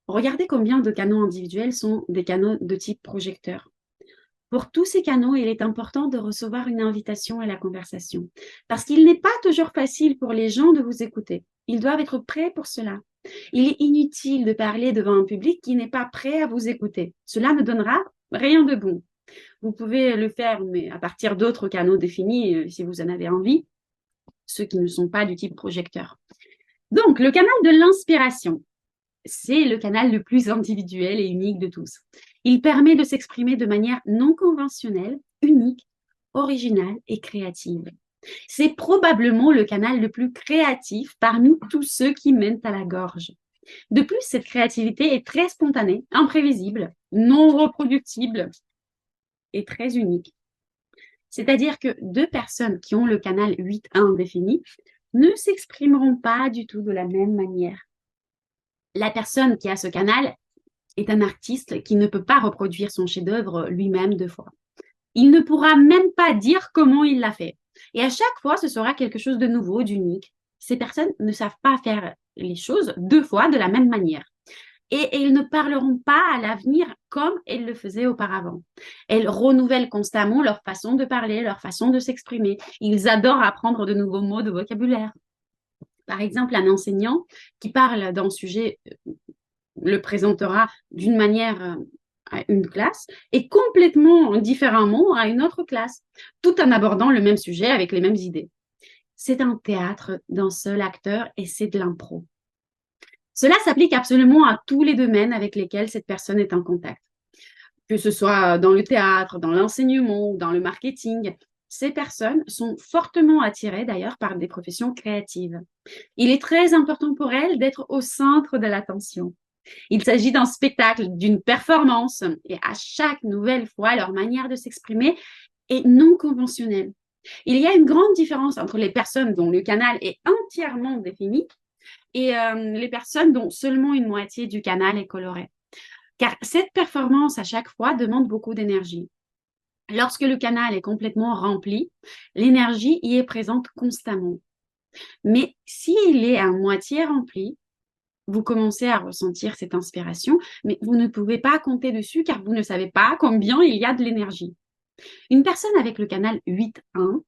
Regardez combien de canaux individuels sont des canaux de type projecteur. Pour tous ces canaux, il est important de recevoir une invitation à la conversation, parce qu'il n'est pas toujours facile pour les gens de vous écouter. Ils doivent être prêts pour cela. Il est inutile de parler devant un public qui n'est pas prêt à vous écouter. Cela ne donnera rien de bon. Vous pouvez le faire, mais à partir d'autres canaux définis, si vous en avez envie, ceux qui ne sont pas du type projecteur. Donc, le canal de l'inspiration, c'est le canal le plus individuel et unique de tous. Il permet de s'exprimer de manière non conventionnelle, unique, originale et créative. C'est probablement le canal le plus créatif parmi tous ceux qui mènent à la gorge. De plus, cette créativité est très spontanée, imprévisible, non reproductible et très unique. C'est-à-dire que deux personnes qui ont le canal 8.1 défini ne s'exprimeront pas du tout de la même manière. La personne qui a ce canal est un artiste qui ne peut pas reproduire son chef-d'œuvre lui-même deux fois. Il ne pourra même pas dire comment il l'a fait. Et à chaque fois, ce sera quelque chose de nouveau, d'unique. Ces personnes ne savent pas faire les choses deux fois de la même manière. Et ils ne parleront pas à l'avenir comme elles le faisaient auparavant. Elles renouvellent constamment leur façon de parler, leur façon de s'exprimer. Ils adorent apprendre de nouveaux mots de vocabulaire. Par exemple, un enseignant qui parle d'un sujet le présentera d'une manière à une classe et complètement différemment à une autre classe, tout en abordant le même sujet avec les mêmes idées. C'est un théâtre d'un seul acteur et c'est de l'impro. Cela s'applique absolument à tous les domaines avec lesquels cette personne est en contact, que ce soit dans le théâtre, dans l'enseignement ou dans le marketing. Ces personnes sont fortement attirées d'ailleurs par des professions créatives. Il est très important pour elles d'être au centre de l'attention. Il s'agit d'un spectacle, d'une performance, et à chaque nouvelle fois, leur manière de s'exprimer est non conventionnelle. Il y a une grande différence entre les personnes dont le canal est entièrement défini et les personnes dont seulement une moitié du canal est colorée. Car cette performance à chaque fois demande beaucoup d'énergie. Lorsque le canal est complètement rempli, l'énergie y est présente constamment. Mais s'il est à moitié rempli, vous commencez à ressentir cette inspiration, mais vous ne pouvez pas compter dessus car vous ne savez pas combien il y a de l'énergie. Une personne avec le canal 8.1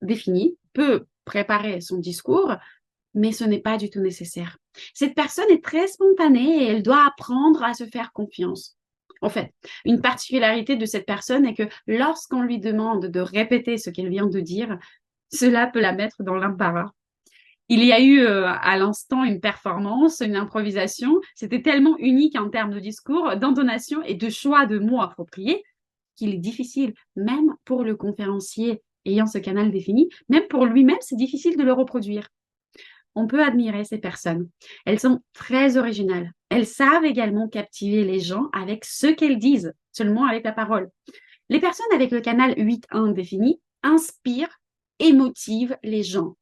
défini peut préparer son discours, mais ce n'est pas du tout nécessaire. Cette personne est très spontanée et elle doit apprendre à se faire confiance. En fait, une particularité de cette personne est que lorsqu'on lui demande de répéter ce qu'elle vient de dire, cela peut la mettre dans l'embarras. Il y a eu à l'instant une performance, une improvisation. C'était tellement unique en termes de discours, d'intonation et de choix de mots appropriés qu'il est difficile, même pour le conférencier ayant ce canal défini, même pour lui-même, c'est difficile de le reproduire. On peut admirer ces personnes. Elles sont très originales. Elles savent également captiver les gens avec ce qu'elles disent, seulement avec la parole. Les personnes avec le canal 8.1 défini inspirent et motivent les gens.